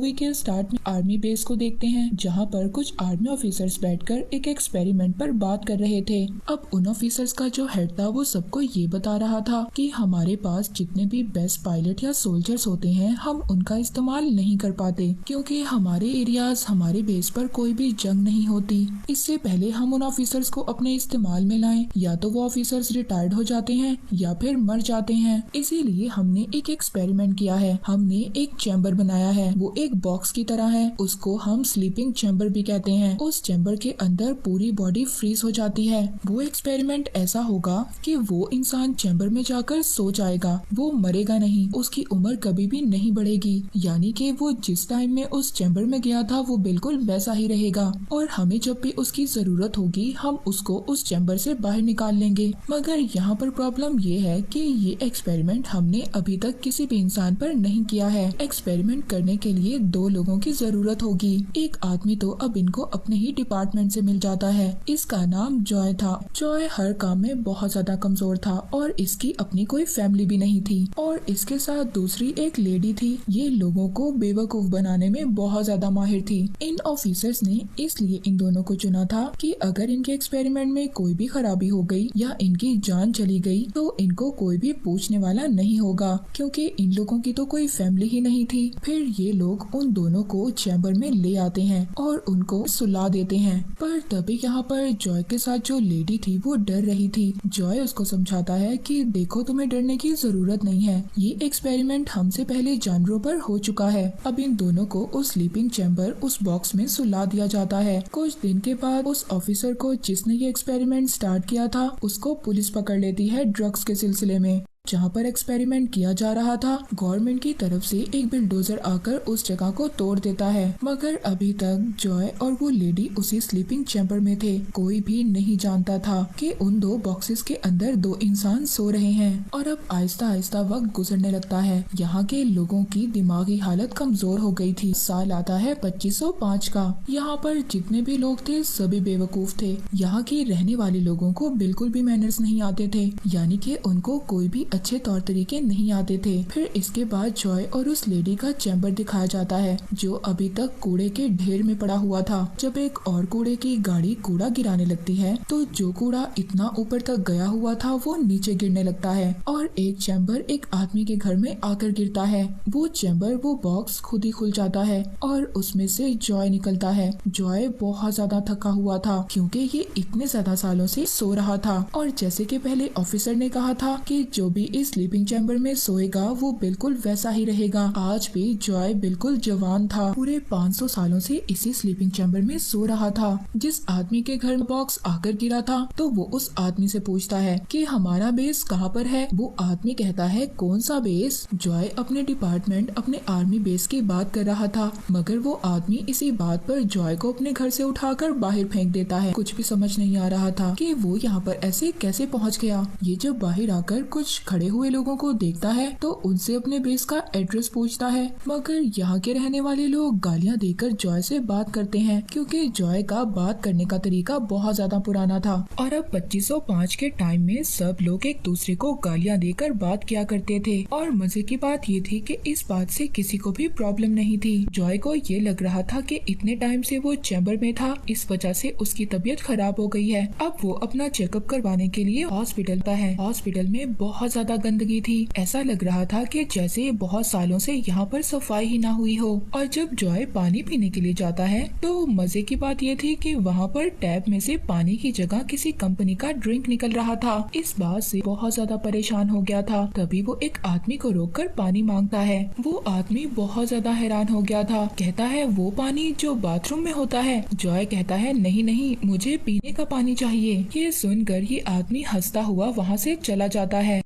Movie के start में army base को देखते हैं, जहाँ पर कुछ आर्मी ऑफिसर्स बैठकर एक एक्सपेरिमेंट पर बात कर रहे थे। अब उन ऑफिसर्स का जो हेड था वो सबको ये बता रहा था कि हमारे पास जितने भी बेस्ट पायलट या सोल्जर्स होते हैं हम उनका इस्तेमाल नहीं कर पाते, क्योंकि हमारे एरियाज हमारे बेस पर कोई भी जंग नहीं होती। इससे पहले हम उन ऑफिसर्स को अपने इस्तेमाल में लाएं, या तो वो ऑफिसर्स रिटायर्ड हो जाते हैं या फिर मर जाते हैं। इसीलिए हमने एक एक्सपेरिमेंट किया है। हमने एक चैम्बर बनाया है, वो एक बॉक्स की तरह है, उसको हम स्लीपिंग चैम्बर भी कहते हैं। उस चैम्बर के अंदर पूरी बॉडी फ्रीज हो जाती है। वो एक्सपेरिमेंट ऐसा होगा कि वो इंसान चैम्बर में जाकर सो जाएगा, वो मरेगा नहीं, उसकी उम्र कभी भी नहीं बढ़ेगी, यानी कि वो जिस टाइम में उस चैम्बर में गया था वो बिल्कुल वैसा ही रहेगा। और हमें जब भी उसकी जरूरत होगी हम उसको उस चैम्बर से बाहर निकाल लेंगे। मगर यहाँ पर प्रॉब्लम ये है कि ये एक्सपेरिमेंट हमने अभी तक किसी भी इंसान पर नहीं किया है। एक्सपेरिमेंट करने के लिए 2 लोगों की जरूरत होगी। एक आदमी तो अब इनको अपने ही डिपार्टमेंट से मिल जाता है। इसका नाम जॉय था। जॉय हर काम में बहुत ज्यादा कमजोर था और इसकी अपनी कोई फैमिली भी नहीं थी। और इसके साथ दूसरी एक लेडी थी। ये लोगों को बेवकूफ बनाने में बहुत ज्यादा माहिर थी। इन ऑफिसर्स ने इसलिए इन दोनों को चुना था कि अगर इनके एक्सपेरिमेंट में कोई भी खराबी हो गई या इनकी जान चली गई तो इनको कोई भी पूछने वाला नहीं होगा, क्योंकि इन लोगों की तो कोई फैमिली ही नहीं थी। फिर ये लोग उन दोनों को चैम्बर में ले आते हैं और उनको सुला देते हैं। पर तभी यहाँ पर जॉय के साथ जो लेडी थी वो डर रही थी। जॉय उसको समझाता है कि देखो तुम्हें डरने की जरूरत नहीं है, ये एक्सपेरिमेंट हमसे पहले जानवरों पर हो चुका है। अब इन दोनों को उस स्लीपिंग चैम्बर उस बॉक्स में सुला दिया जाता है। कुछ दिन के बाद उस ऑफिसर को जिसने ये एक्सपेरिमेंट स्टार्ट किया था उसको पुलिस पकड़ लेती है ड्रग्स के सिलसिले में। जहाँ पर एक्सपेरिमेंट किया जा रहा था गवर्नमेंट की तरफ से एक बिल्डोजर आकर उस जगह को तोड़ देता है। मगर अभी तक जॉय और वो लेडी उसी स्लीपिंग चैम्बर में थे। कोई भी नहीं जानता था कि उन 2 बॉक्सेस के अंदर 2 इंसान सो रहे हैं। और अब आहिस्ता आहिस्ता वक्त गुजरने लगता है। यहाँ के लोगों की दिमागी हालत कमजोर हो गई थी। साल आता है 2505 का। यहाँ पर जितने भी लोग थे सभी बेवकूफ थे। यहाँ के रहने वाले लोगों को बिल्कुल भी मैनर्स नहीं आते थे, यानी कि उनको कोई भी अच्छे तौर तरीके नहीं आते थे। फिर इसके बाद जॉय और उस लेडी का चैम्बर दिखाया जाता है जो अभी तक कूड़े के ढेर में पड़ा हुआ था। जब एक और कूड़े की गाड़ी कूड़ा गिराने लगती है तो जो कूड़ा इतना ऊपर तक गया हुआ था वो नीचे गिरने लगता है और एक चैम्बर एक आदमी के घर में आकर गिरता है। वो चैम्बर वो बॉक्स खुद ही खुल जाता है और उसमें से जॉय निकलता है। जॉय बहुत ज्यादा थका हुआ था क्योंकि ये इतने ज्यादा सालों से सो रहा था। और जैसे कि पहले ऑफिसर ने कहा था कि जो भी इस स्लीपिंग चैम्बर में सोएगा वो बिल्कुल वैसा ही रहेगा। आज भी जॉय बिल्कुल जवान था। पूरे 500 सालों से इसी स्लीपिंग चैम्बर में सो रहा था। जिस आदमी के घर में बॉक्स आकर गिरा था तो वो उस आदमी से पूछता है कि हमारा बेस कहाँ पर है। वो आदमी कहता है कौन सा बेस। जॉय अपने डिपार्टमेंट अपने आर्मी बेस की बात कर रहा था, मगर वो आदमी इसी बात पर जॉय को अपने घर से उठाकर बाहर फेंक देता है। कुछ भी समझ नहीं आ रहा था कि वो यहाँ पर ऐसे कैसे पहुँच गया। ये जब बाहर आकर कुछ खड़े हुए लोगों को देखता है तो उनसे अपने बेस का एड्रेस पूछता है, मगर यहाँ के रहने वाले लोग गालियाँ देकर जॉय से बात करते हैं क्योंकि जॉय का बात करने का तरीका बहुत ज्यादा पुराना था। और अब 2505 के टाइम में सब लोग एक दूसरे को गालियाँ देकर बात किया करते थे। और मजे की बात ये थी कि इस बात से किसी को भी प्रॉब्लम नहीं थी। जॉय को ये लग रहा था कि इतने टाइम से वो चैम्बर में था, इस वजह से उसकी तबीयत खराब हो गई है। अब वो अपना चेकअप करवाने के लिए हॉस्पिटल का है। हॉस्पिटल में बहुत ज्यादा गंदगी थी। ऐसा लग रहा था कि जैसे बहुत सालों से यहाँ पर सफाई ही ना हुई हो। और जब जॉय पानी पीने के लिए जाता है तो मजे की बात ये थी कि वहाँ पर टैप में से पानी की जगह किसी कंपनी का ड्रिंक निकल रहा था। इस बात से बहुत ज्यादा परेशान हो गया था। तभी वो एक आदमी को रोककर पानी मांगता है। वो आदमी बहुत ज्यादा हैरान हो गया था। कहता है वो पानी जो बाथरूम में होता है। जॉय कहता है नहीं नहीं, मुझे पीने का पानी चाहिए। ये सुनकर ये आदमी हंसता हुआ वहाँ से चला जाता है।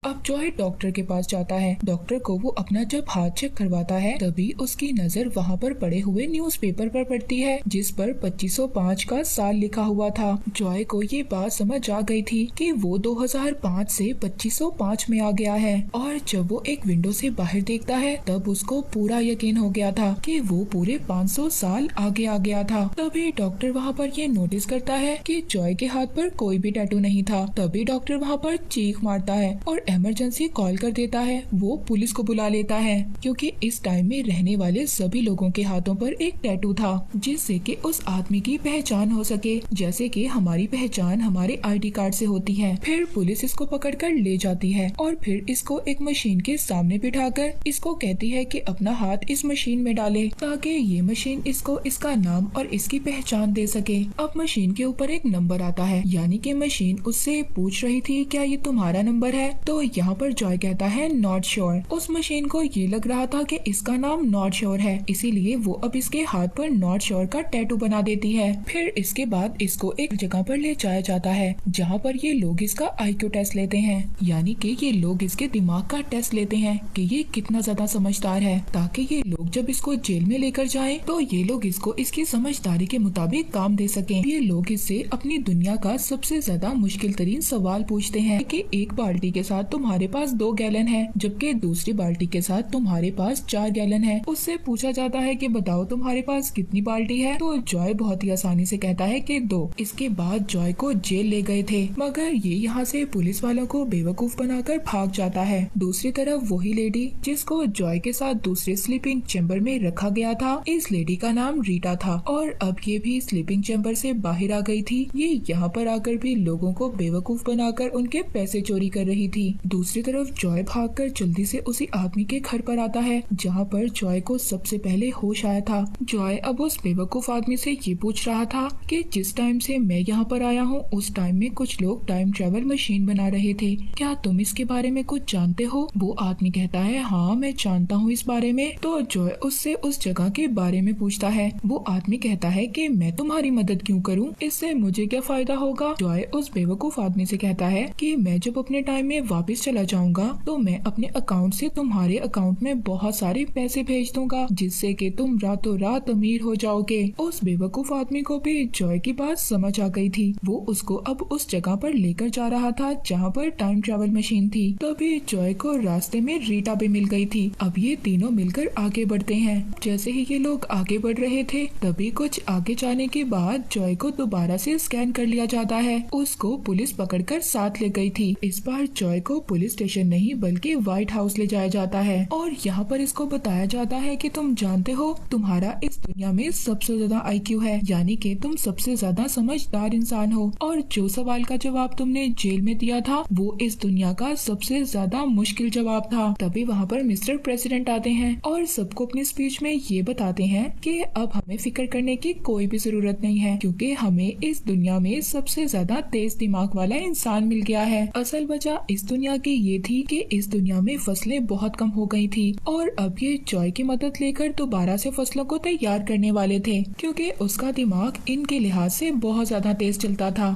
अब जॉय डॉक्टर के पास जाता है। डॉक्टर को वो अपना जब हाथ चेक करवाता है तभी उसकी नजर वहाँ पर पड़े हुए न्यूज़पेपर पर पड़ती है जिस पर 2505 का साल लिखा हुआ था। जॉय को ये बात समझ आ गई थी कि वो 2005 से 2505 में आ गया है। और जब वो एक विंडो से बाहर देखता है तब उसको पूरा यकीन हो गया था कि वो पूरे 500 साल आगे आ गया था। तभी डॉक्टर वहाँ पर ये नोटिस करता है कि जॉय के हाथ पर कोई भी टैटू नहीं था। तभी डॉक्टर वहाँ पर चीख मारता है और इमरजेंसी कॉल कर देता है, वो पुलिस को बुला लेता है क्योंकि इस टाइम में रहने वाले सभी लोगों के हाथों पर एक टैटू था जिससे कि उस आदमी की पहचान हो सके, जैसे कि हमारी पहचान हमारे आईडी कार्ड से होती है। फिर पुलिस इसको पकड़कर ले जाती है और फिर इसको एक मशीन के सामने बिठाकर इसको कहती है कि अपना हाथ इस मशीन में डाले ताकि ये मशीन इसको इसका नाम और इसकी पहचान दे सके। अब मशीन के ऊपर एक नंबर आता है, यानी कि मशीन उससे पूछ रही थी क्या ये तुम्हारा नंबर है, तो यहाँ पर जॉय कहता है नॉट श्योर। उस मशीन को ये लग रहा था कि इसका नाम नॉट श्योर है, इसीलिए वो अब इसके हाथ पर नॉट श्योर का टैटू बना देती है। फिर इसके बाद इसको एक जगह पर ले जाया जाता है जहाँ पर ये लोग इसका IQ टेस्ट लेते हैं, यानी कि ये लोग इसके दिमाग का टेस्ट लेते हैं कि ये कितना ज्यादा समझदार है, ताकि ये लोग जब इसको जेल में लेकर जाएं तो ये लोग इसको इसकी समझदारी के मुताबिक काम दे सकें। ये लोग इससे अपनी दुनिया का सबसे ज्यादा मुश्किल तरीन सवाल पूछते हैं कि एक बाल्टी के साथ तुम्हारे पास 2 गैलन है, जबकि दूसरी बाल्टी के साथ तुम्हारे पास 4 गैलन है। उससे पूछा जाता है कि बताओ तुम्हारे पास कितनी बाल्टी है, तो जॉय बहुत ही आसानी से कहता है कि 2। इसके बाद जॉय को जेल ले गए थे, मगर ये यहाँ से पुलिस वालों को बेवकूफ बनाकर भाग जाता है। दूसरी तरफ वही लेडी जिसको जॉय के साथ दूसरे स्लीपिंग चैम्बर में रखा गया था, इस लेडी का नाम रीटा था और अब ये भी स्लीपिंग चैम्बर से बाहर आ गई थी। ये यहाँ पर आकर भी लोगों को बेवकूफ बनाकर उनके पैसे चोरी कर रही थी। दूसरी तरफ जॉय भागकर जल्दी से उसी आदमी के घर पर आता है जहाँ पर जॉय को सबसे पहले होश आया था। जॉय अब उस बेवकूफ आदमी से ये पूछ रहा था कि जिस टाइम से मैं यहाँ पर आया हूँ उस टाइम में कुछ लोग टाइम ट्रेवल मशीन बना रहे थे, क्या तुम इसके बारे में कुछ जानते हो? वो आदमी कहता है हाँ मैं जानता हूँ इस बारे में। तो जॉय उससे उस जगह के बारे में पूछता है। वो आदमी कहता है कि मैं तुम्हारी मदद क्यों करूं, इससे मुझे क्या फायदा होगा? जॉय उस बेवकूफ आदमी से कहता है कि मैं जब अपने टाइम में वापस चला जाऊंगा तो मैं अपने अकाउंट से तुम्हारे अकाउंट में बहुत सारे पैसे भेज दूंगा जिससे कि तुम रातों रात अमीर हो जाओगे। उस बेवकूफ आदमी को भी जॉय की बात समझ आ गई थी। वो उसको अब उस जगह पर लेकर जा रहा था जहाँ पर टाइम ट्रेवल मशीन थी। तभी जॉय को रास्ते में रीटा भी मिल गई थी। अब ये तीनों मिलकर आगे बढ़ते हैं। जैसे ही ये लोग आगे बढ़ रहे थे तभी कुछ आगे जाने के बाद जॉय को दोबारा से स्कैन कर लिया जाता है। उसको पुलिस पकड़कर साथ ले गई थी। इस बार जॉय को पुलिस स्टेशन नहीं बल्कि व्हाइट हाउस ले जाया जाता है और यहाँ पर इसको बताया जाता है कि तुम जानते हो तुम्हारा इस दुनिया में सबसे ज्यादा IQ है, यानी कि तुम सबसे ज्यादा समझदार इंसान हो और जो सवाल का जवाब तुमने जेल में दिया था वो इस दुनिया का सबसे ज्यादा मुश्किल जवाब था। तभी वहाँ पर मिस्टर प्रेसिडेंट आते हैं और सबको अपनी स्पीच में ये बताते हैं कि अब हमें फिक्र करने की कोई भी जरूरत नहीं है क्योंकि हमें इस दुनिया में सबसे ज्यादा तेज दिमाग वाला इंसान मिल गया है। असल वजह इस दुनिया की ये थी कि इस दुनिया में फसलें बहुत कम हो गई थी और अब ये जॉय की मदद लेकर दोबारा से फसलों को तैयार करने वाले थे क्योंकि उसका दिमाग इनके लिहाज से बहुत ज्यादा तेज चलता था।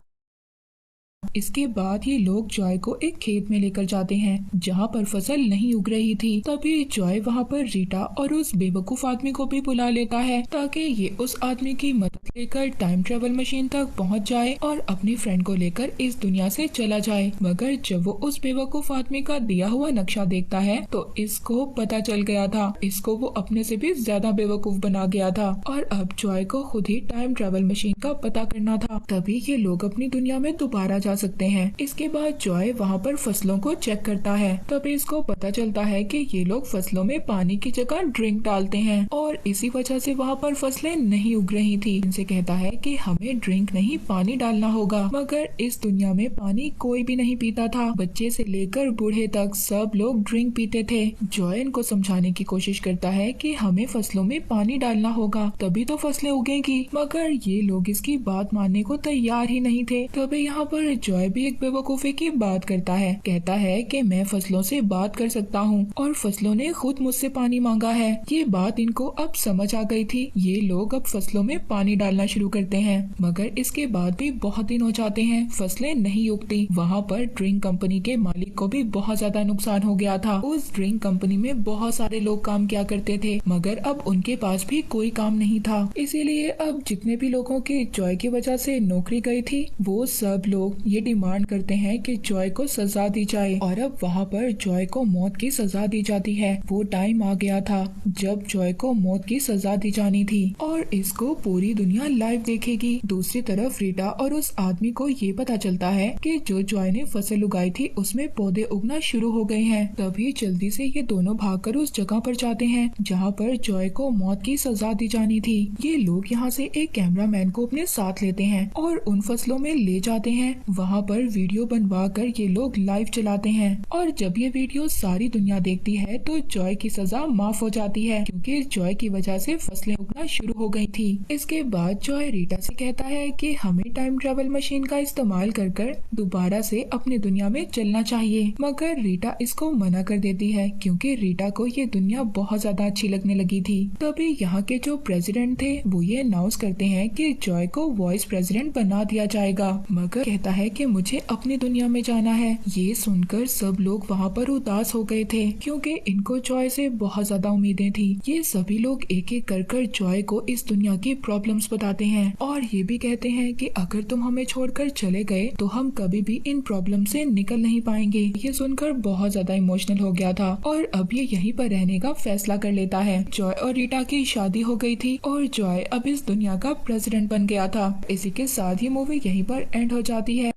इसके बाद ये लोग जॉय को एक खेत में लेकर जाते हैं जहाँ पर फसल नहीं उग रही थी। तभी जॉय वहाँ पर रीटा और उस बेवकूफ आदमी को भी बुला लेता है ताकि ये उस आदमी की मदद लेकर टाइम ट्रेवल मशीन तक पहुँच जाए और अपनी फ्रेंड को लेकर इस दुनिया से चला जाए। मगर जब वो उस बेवकूफ आदमी का दिया हुआ नक्शा देखता है तो इसको पता चल गया था, इसको वो अपने से भी ज्यादा बेवकूफ बना गया था और अब जॉय को खुद ही टाइम ट्रेवल मशीन का पता करना था। तभी ये लोग अपनी दुनिया में दोबारा जा सकते हैं। इसके बाद जॉय वहाँ पर फसलों को चेक करता है। तभी इसको पता चलता है कि ये लोग फसलों में पानी की जगह ड्रिंक डालते हैं और इसी वजह से वहाँ पर फसलें नहीं उग रही थी। इनसे कहता है कि हमें ड्रिंक नहीं पानी डालना होगा, मगर इस दुनिया में पानी कोई भी नहीं पीता था। बच्चे से लेकर बूढ़े तक सब लोग ड्रिंक पीते थे। जॉय इनको समझाने की कोशिश करता है कि हमें फसलों में पानी डालना होगा तभी तो फसलें उगेंगी, मगर ये लोग इसकी बात मानने को तैयार ही नहीं थे। तभी यहाँ पर जॉय भी एक बेवकूफी की बात करता है। कहता है कि मैं फसलों से बात कर सकता हूँ और फसलों ने खुद मुझसे पानी मांगा है। ये बात इनको अब समझ आ गई थी। ये लोग अब फसलों में पानी डालना शुरू करते हैं, मगर इसके बाद भी बहुत दिन हो जाते हैं, फसलें नहीं उगती। वहाँ पर ड्रिंक कंपनी के मालिक को भी बहुत ज्यादा नुकसान हो गया था। उस ड्रिंक कंपनी में बहुत सारे लोग काम किया करते थे, मगर अब उनके पास भी कोई काम नहीं था। इसीलिए अब जितने भी लोगों की जॉय की वजह से नौकरी गई थी वो सब लोग ये डिमांड करते हैं कि जॉय को सजा दी जाए और अब वहाँ पर जॉय को मौत की सजा दी जाती है। वो टाइम आ गया था जब जॉय को मौत की सजा दी जानी थी और इसको पूरी दुनिया लाइव देखेगी। दूसरी तरफ रीटा और उस आदमी को ये पता चलता है कि जो जॉय ने फसल उगाई थी उसमें पौधे उगना शुरू हो गए हैं। तभी जल्दी से ये दोनों भागकर उस जगह पर जाते हैं जहाँ पर जॉय को मौत की सजा दी जानी थी। ये लोग यहाँ से एक कैमरामैन को अपने साथ लेते हैं और उन फसलों में ले जाते हैं। वहाँ पर वीडियो बनवा कर ये लोग लाइव चलाते हैं और जब ये वीडियो सारी दुनिया देखती है तो जॉय की सजा माफ हो जाती है क्योंकि जॉय की वजह से फसलें उगना शुरू हो गई थी। इसके बाद जॉय रीटा से कहता है कि हमें टाइम ट्रेवल मशीन का इस्तेमाल कर दोबारा से अपनी दुनिया में चलना चाहिए, मगर रीटा इसको मना कर देती है क्योंकि रीटा को ये दुनिया बहुत ज्यादा अच्छी लगने लगी थी। तभी यहाँ के जो प्रेसिडेंट थे वो ये अनाउंस करते हैं कि जॉय को वाइस प्रेसिडेंट बना दिया जाएगा, मगर कहता है कि मुझे अपनी दुनिया में जाना है। ये सुनकर सब लोग वहाँ पर उदास हो गए थे क्योंकि इनको जॉय से बहुत ज्यादा उम्मीदें थी। ये सभी लोग एक एक कर जॉय को इस दुनिया की प्रॉब्लम्स बताते हैं और ये भी कहते हैं कि अगर तुम हमें छोड़कर चले गए तो हम कभी भी इन प्रॉब्लम से निकल नहीं पाएंगे। ये सुनकर बहुत ज्यादा इमोशनल हो गया था और अब ये यहीं पर रहने का फैसला कर लेता है। जॉय और रीटा की शादी हो गई थी और जॉय अब इस दुनिया का प्रेसिडेंट बन गया था। इसी के साथ ही मूवी यहीं पर एंड हो जाती है।